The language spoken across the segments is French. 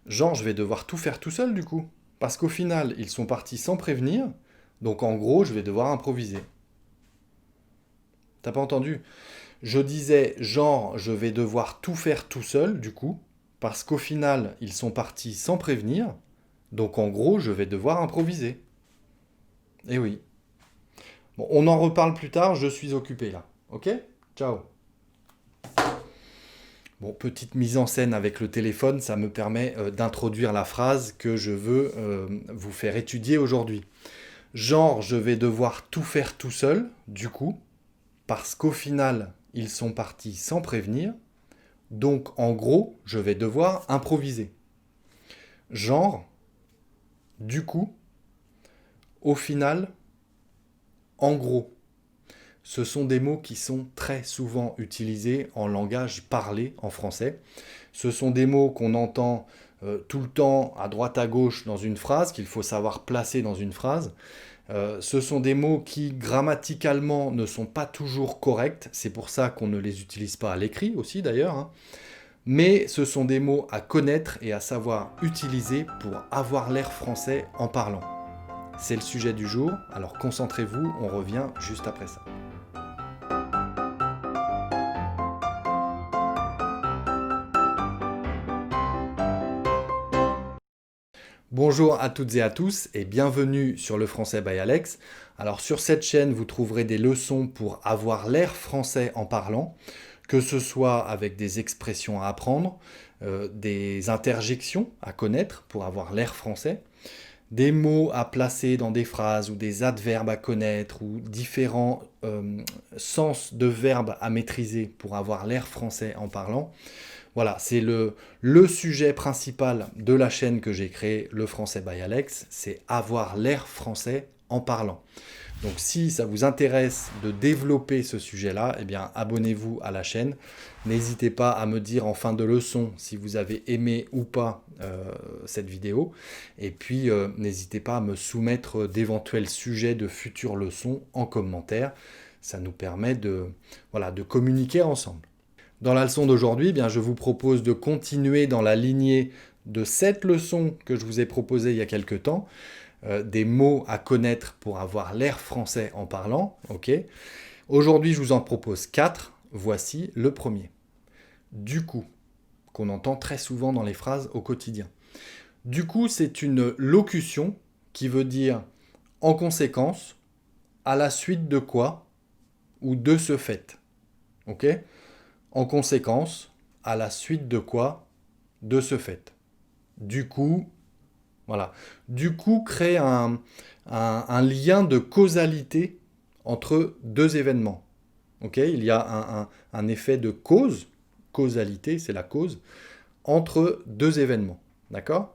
Genre, je vais devoir tout faire tout seul du coup. Parce qu'au final, ils sont partis sans prévenir. Donc en gros, je vais devoir improviser. T'as pas entendu? Je disais, genre, je vais devoir tout faire tout seul du coup. Parce qu'au final, ils sont partis sans prévenir. Donc en gros, je vais devoir improviser. Eh oui. Bon, on en reparle plus tard, je suis occupé là. Ok? Ciao. Bon, petite mise en scène avec le téléphone, ça me permet d'introduire la phrase que je veux vous faire étudier aujourd'hui. Genre, je vais devoir tout faire tout seul, du coup, parce qu'au final, ils sont partis sans prévenir. Donc, en gros, je vais devoir improviser. Genre, du coup, au final, en gros. Ce sont des mots qui sont très souvent utilisés en langage parlé en français. Ce sont des mots qu'on entend tout le temps à droite à gauche dans une phrase, qu'il faut savoir placer dans une phrase. Ce sont des mots qui grammaticalement ne sont pas toujours corrects, c'est pour ça qu'on ne les utilise pas à l'écrit aussi d'ailleurs, hein. Mais ce sont des mots à connaître et à savoir utiliser pour avoir l'air français en parlant. C'est le sujet du jour, alors concentrez-vous, on revient juste après ça. Bonjour à toutes et à tous et bienvenue sur le français by Alex. Alors sur cette chaîne, vous trouverez des leçons pour avoir l'air français en parlant, que ce soit avec des expressions à apprendre, des interjections à connaître pour avoir l'air français, des mots à placer dans des phrases ou des adverbes à connaître ou différents sens de verbes à maîtriser pour avoir l'air français en parlant. Voilà, c'est le sujet principal de la chaîne que j'ai créée, Le Français by Alex, c'est avoir l'air français en parlant. Donc si ça vous intéresse de développer ce sujet-là, eh bien abonnez-vous à la chaîne. N'hésitez pas à me dire en fin de leçon si vous avez aimé ou pas cette vidéo. Et puis n'hésitez pas à me soumettre d'éventuels sujets de futures leçons en commentaire. Ça nous permet voilà, de communiquer ensemble. Dans la leçon d'aujourd'hui, eh bien, je vous propose de continuer dans la lignée de cette leçon que je vous ai proposée il y a quelques temps, des mots à connaître pour avoir l'air français en parlant. Okay. Aujourd'hui, je vous en propose 4. Voici le premier. Du coup, qu'on entend très souvent dans les phrases au quotidien. Du coup, c'est une locution qui veut dire en conséquence, à la suite de quoi ou de ce fait. Ok? En conséquence, à la suite de quoi? De ce fait. Du coup, voilà. Du coup, crée un lien de causalité entre deux événements. Okay, il y a un effet de cause, causalité, c'est la cause, entre deux événements. D'accord?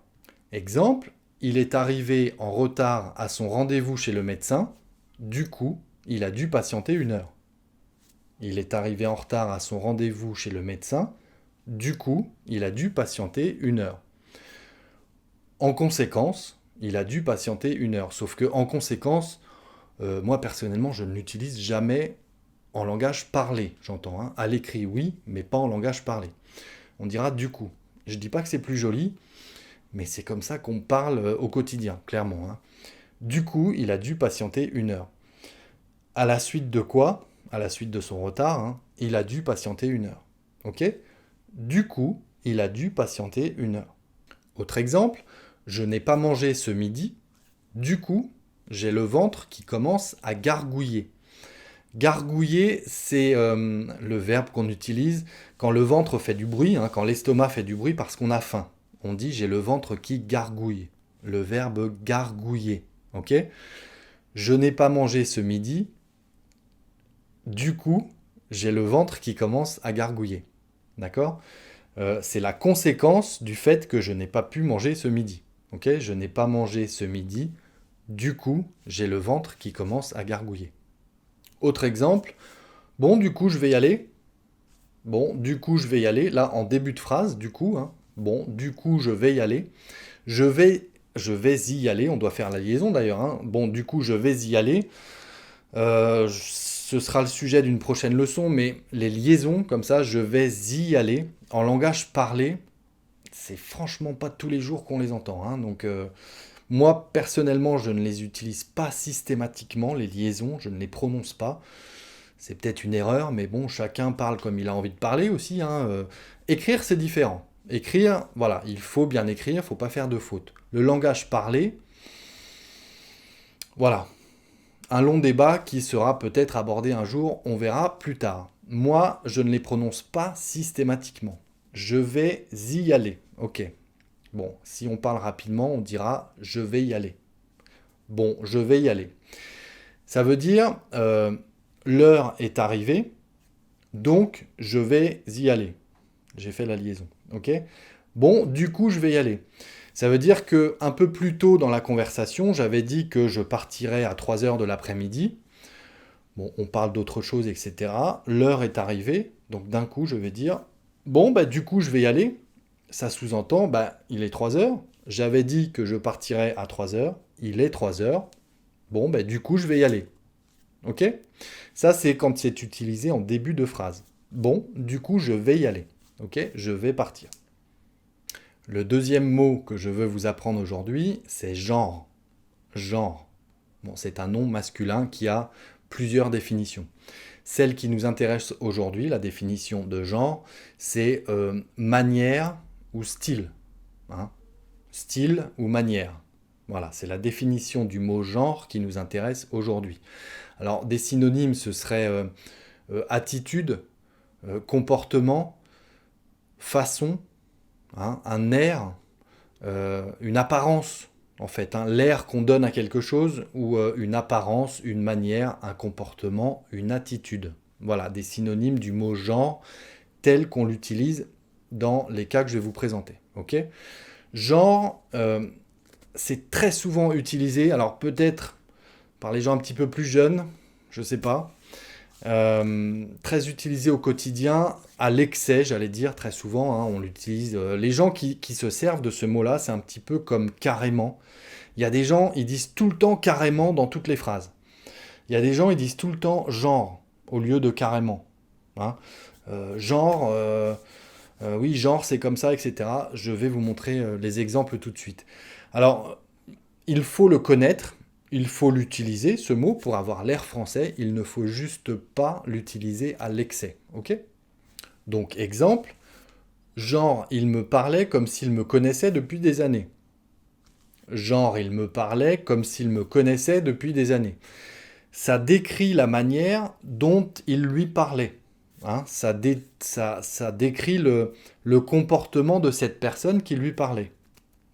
Exemple, il est arrivé en retard à son rendez-vous chez le médecin, du coup, il a dû patienter 1 heure. Il est arrivé en retard à son rendez-vous chez le médecin, du coup, il a dû patienter 1 heure. En conséquence, il a dû patienter 1 heure. Sauf que en conséquence, moi personnellement, je ne l'utilise jamais en langage parlé, j'entends. Hein. À l'écrit, oui, mais pas en langage parlé. On dira du coup. Je ne dis pas que c'est plus joli, mais c'est comme ça qu'on parle au quotidien, clairement. Hein. Du coup, il a dû patienter 1 heure. À la suite de quoi? À la suite de son retard, hein, il a dû patienter 1 heure. Ok? Du coup, il a dû patienter 1 heure. Autre exemple, je n'ai pas mangé ce midi, du coup, j'ai le ventre qui commence à gargouiller. Gargouiller, c'est le verbe qu'on utilise quand le ventre fait du bruit, hein, quand l'estomac fait du bruit parce qu'on a faim. On dit j'ai le ventre qui gargouille. Le verbe gargouiller. Ok? Je n'ai pas mangé ce midi, du coup, j'ai le ventre qui commence à gargouiller. D'accord? C'est la conséquence du fait que je n'ai pas pu manger ce midi. Ok? Je n'ai pas mangé ce midi, du coup, j'ai le ventre qui commence à gargouiller. Autre exemple, bon, du coup, je vais y aller. Bon, du coup, je vais y aller. Là, en début de phrase, du coup, hein. Bon, du coup, je vais y aller. Je vais y aller. On doit faire la liaison d'ailleurs. Hein. Bon, du coup, je vais y aller. Ce sera le sujet d'une prochaine leçon, mais les liaisons, comme ça, je vais y aller. En langage parlé, c'est franchement pas tous les jours qu'on les entend, hein. Donc, moi, personnellement, je ne les utilise pas systématiquement, les liaisons, je ne les prononce pas. C'est peut-être une erreur, mais bon, chacun parle comme il a envie de parler aussi, hein. Écrire, c'est différent. Écrire, voilà, il faut bien écrire, il ne faut pas faire de fautes. Le langage parlé, voilà, un long débat qui sera peut-être abordé un jour, on verra plus tard. Moi, je ne les prononce pas systématiquement. Je vais y aller. Ok. Bon, si on parle rapidement, on dira je vais y aller. Bon, je vais y aller. Ça veut dire l'heure est arrivée, donc je vais y aller. J'ai fait la liaison. Ok. Bon, du coup, je vais y aller. Ça veut dire que un peu plus tôt dans la conversation, j'avais dit que je partirais à 3 heures de l'après-midi. Bon, on parle d'autre chose, etc. L'heure est arrivée, donc d'un coup, je vais dire bon, bah, du coup, je vais y aller. Ça sous-entend, bah, il est 3 heures. J'avais dit que je partirais à 3 heures. Il est 3 heures. Bon, bah, du coup, je vais y aller. Ok. Ça, c'est quand c'est utilisé en début de phrase. Bon, du coup, je vais y aller. Ok. Je vais partir. Le deuxième mot que je veux vous apprendre aujourd'hui, c'est genre. Genre. Bon, c'est un nom masculin qui a plusieurs définitions. Celle qui nous intéresse aujourd'hui, la définition de genre, c'est manière ou style. Hein. Style ou manière. Voilà, c'est la définition du mot genre qui nous intéresse aujourd'hui. Alors, des synonymes, ce serait attitude, comportement, façon, hein, un air, une apparence, en fait, hein, l'air qu'on donne à quelque chose, ou une apparence, une manière, un comportement, une attitude. Voilà, des synonymes du mot genre, tel qu'on l'utilise dans les cas que je vais vous présenter. Ok. Genre, c'est très souvent utilisé, alors peut-être par les gens un petit peu plus jeunes, je ne sais pas, très utilisé au quotidien, à l'excès, j'allais dire, très souvent, hein, on l'utilise. Les gens qui se servent de ce mot-là, c'est un petit peu comme carrément. Il y a des gens, ils disent tout le temps carrément dans toutes les phrases. Il y a des gens, ils disent tout le temps genre, au lieu de carrément. Hein. Genre, oui, genre, c'est comme ça, etc. Je vais vous montrer les exemples tout de suite. Alors, il faut le connaître, il faut l'utiliser, ce mot, pour avoir l'air français. Il ne faut juste pas l'utiliser à l'excès. Ok. Donc, exemple, genre, il me parlait comme s'il me connaissait depuis des années. Genre, il me parlait comme s'il me connaissait depuis des années. Ça décrit la manière dont il lui parlait. Hein, ça décrit le comportement de cette personne qui lui parlait.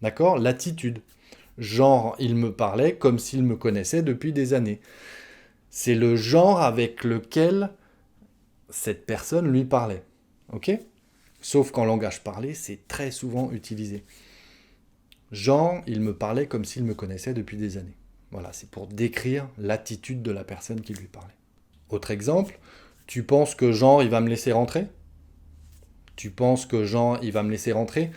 D'accord. L'attitude. Genre, il me parlait comme s'il me connaissait depuis des années. C'est le genre avec lequel cette personne lui parlait. Ok. Sauf qu'en langage parlé, c'est très souvent utilisé. Genre, il me parlait comme s'il me connaissait depuis des années. Voilà, c'est pour décrire l'attitude de la personne qui lui parlait. Autre exemple, tu penses que Jean, il va me laisser rentrer ? Tu penses que Jean, il va me laisser rentrer ?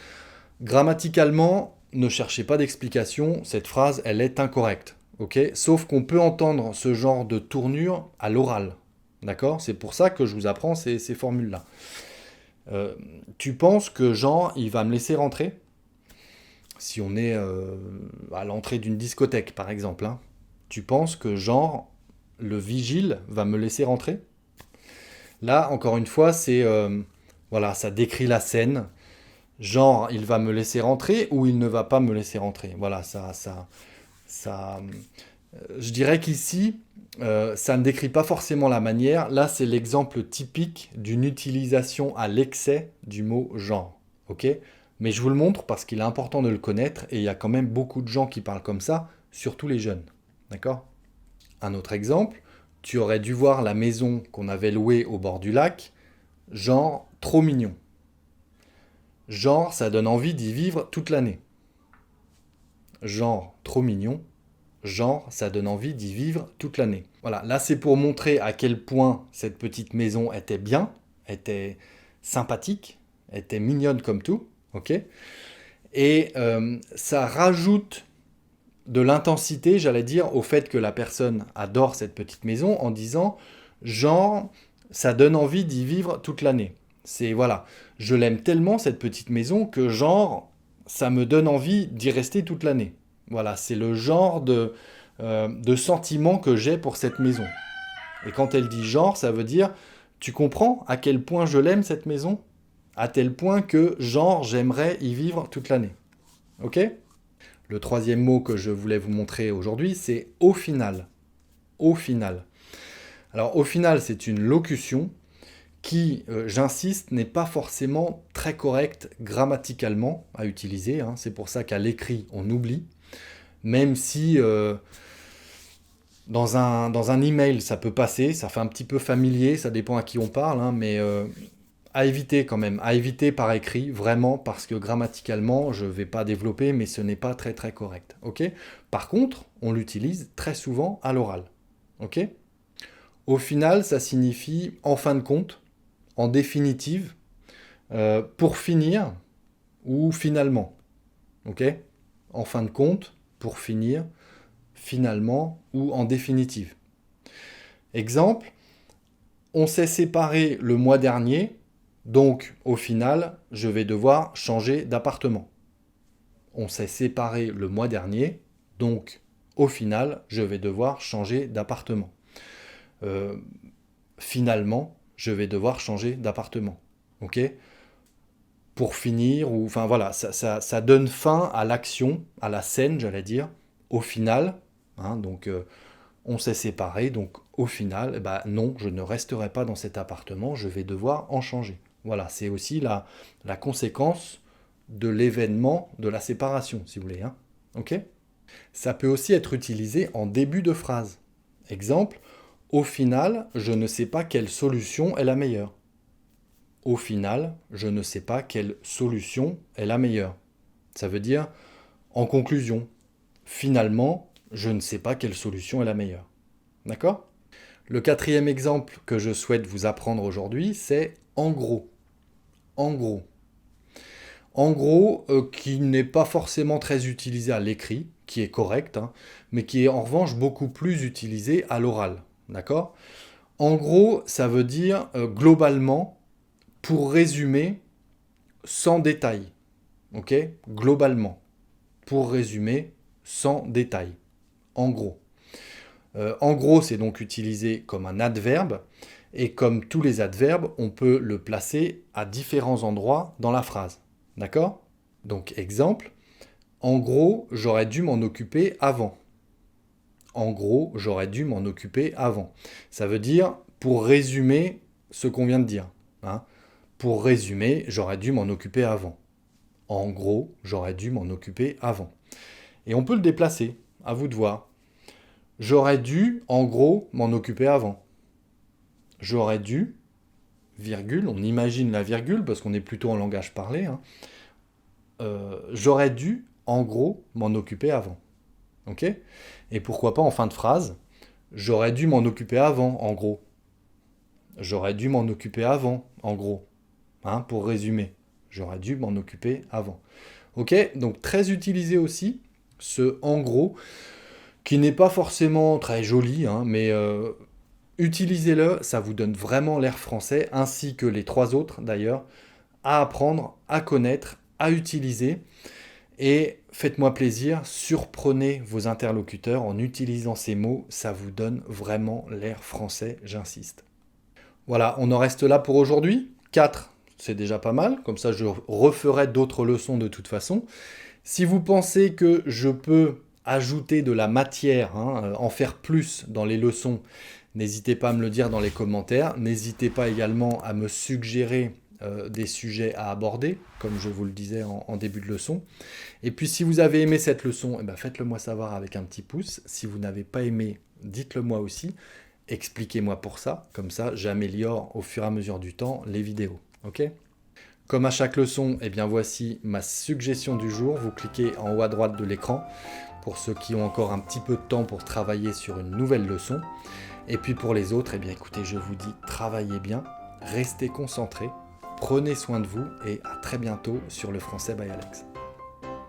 Grammaticalement, ne cherchez pas d'explication, cette phrase, elle est incorrecte. Okay. Sauf qu'on peut entendre ce genre de tournure à l'oral. D'accord ? C'est pour ça que je vous apprends ces formules-là. Tu penses que Jean, il va me laisser rentrer ? Si on est à l'entrée d'une discothèque, par exemple, hein, tu penses que Jean, le vigile, va me laisser rentrer ? Là, encore une fois, c'est voilà, ça décrit la scène. Genre, il va me laisser rentrer ou il ne va pas me laisser rentrer. Voilà, je dirais qu'ici, ça ne décrit pas forcément la manière. Là, c'est l'exemple typique d'une utilisation à l'excès du mot genre. Ok ? Mais je vous le montre parce qu'il est important de le connaître et il y a quand même beaucoup de gens qui parlent comme ça, surtout les jeunes. D'accord ? Un autre exemple, tu aurais dû voir la maison qu'on avait louée au bord du lac, genre trop mignon. Genre, ça donne envie d'y vivre toute l'année. Genre, trop mignon. Genre, ça donne envie d'y vivre toute l'année. Voilà, là c'est pour montrer à quel point cette petite maison était bien, était sympathique, était mignonne comme tout. Ok ? Et ça rajoute de l'intensité, j'allais dire, au fait que la personne adore cette petite maison en disant genre, ça donne envie d'y vivre toute l'année. C'est, voilà, je l'aime tellement cette petite maison que genre, ça me donne envie d'y rester toute l'année. Voilà, c'est le genre de sentiment que j'ai pour cette maison. Et quand elle dit genre, ça veut dire, tu comprends à quel point je l'aime cette maison? À tel point que, genre, j'aimerais y vivre toute l'année. Ok? Le troisième mot que je voulais vous montrer aujourd'hui, c'est au final. Au final. Alors, au final, c'est une locution qui, j'insiste, n'est pas forcément très correcte grammaticalement à utiliser, hein. C'est pour ça qu'à l'écrit, on oublie. Même si dans un email, ça peut passer, ça fait un petit peu familier, ça dépend à qui on parle, hein, mais à éviter quand même, à éviter par écrit, vraiment, parce que grammaticalement, je ne vais pas développer, mais ce n'est pas très très correct. Ok? Par contre, on l'utilise très souvent à l'oral. Ok? Au final, ça signifie en fin de compte, en définitive, pour finir ou finalement. Ok? En fin de compte, pour finir, finalement ou en définitive. Exemple, on s'est séparés le mois dernier, donc au final, je vais devoir changer d'appartement. On s'est séparés le mois dernier, donc au final, je vais devoir changer d'appartement. Finalement, je vais devoir changer d'appartement. Ok? Pour finir, ou enfin voilà, ça donne fin à l'action, à la scène, j'allais dire, au final. Hein, donc on s'est séparés, donc au final, bah, non, je ne resterai pas dans cet appartement, je vais devoir en changer. Voilà, c'est aussi la conséquence de l'événement de la séparation, si vous voulez. Hein. Ok? Ça peut aussi être utilisé en début de phrase. Exemple, au final, je ne sais pas quelle solution est la meilleure. Au final, je ne sais pas quelle solution est la meilleure. Ça veut dire, en conclusion, finalement, je ne sais pas quelle solution est la meilleure. D'accord? Le quatrième exemple que je souhaite vous apprendre aujourd'hui, c'est en gros. En gros. En gros, qui n'est pas forcément très utilisé à l'écrit, qui est correct, hein, mais qui est en revanche beaucoup plus utilisé à l'oral. D'accord? En gros, ça veut dire globalement, pour résumer, sans détail. Ok? Globalement. Pour résumer, sans détail. En gros. En gros, c'est donc utilisé comme un adverbe, et comme tous les adverbes, on peut le placer à différents endroits dans la phrase. D'accord? Donc, exemple, en gros, j'aurais dû m'en occuper avant. En gros, j'aurais dû m'en occuper avant. Ça veut dire, pour résumer ce qu'on vient de dire. Hein, pour résumer, j'aurais dû m'en occuper avant. En gros, j'aurais dû m'en occuper avant. Et on peut le déplacer, à vous de voir. J'aurais dû, en gros, m'en occuper avant. J'aurais dû, virgule, on imagine la virgule parce qu'on est plutôt en langage parlé. Hein. J'aurais dû, en gros, m'en occuper avant. Ok? Et pourquoi pas en fin de phrase, j'aurais dû m'en occuper avant, en gros. J'aurais dû m'en occuper avant, en gros. Hein, pour résumer, j'aurais dû m'en occuper avant. Ok? Donc très utilisé aussi, ce en gros, qui n'est pas forcément très joli, hein, mais utilisez-le, ça vous donne vraiment l'air français, ainsi que les trois autres d'ailleurs, à apprendre, à connaître, à utiliser. Et faites-moi plaisir, surprenez vos interlocuteurs en utilisant ces mots, ça vous donne vraiment l'air français, j'insiste. Voilà, on en reste là pour aujourd'hui. 4, c'est déjà pas mal, comme ça je referai d'autres leçons de toute façon. Si vous pensez que je peux ajouter de la matière, hein, en faire plus dans les leçons, n'hésitez pas à me le dire dans les commentaires. N'hésitez pas également à me suggérer des sujets à aborder, comme je vous le disais en début de leçon. Et puis si vous avez aimé cette leçon, eh ben, faites-le moi savoir avec un petit pouce. Si vous n'avez pas aimé, dites-le moi aussi. Expliquez-moi pour ça, comme ça j'améliore au fur et à mesure du temps les vidéos. Ok ? Comme à chaque leçon, eh bien voici ma suggestion du jour. Vous cliquez en haut à droite de l'écran pour ceux qui ont encore un petit peu de temps pour travailler sur une nouvelle leçon. Et puis pour les autres, eh bien écoutez, je vous dis travaillez bien, restez concentrés, prenez soin de vous et à très bientôt sur le Français by Alex.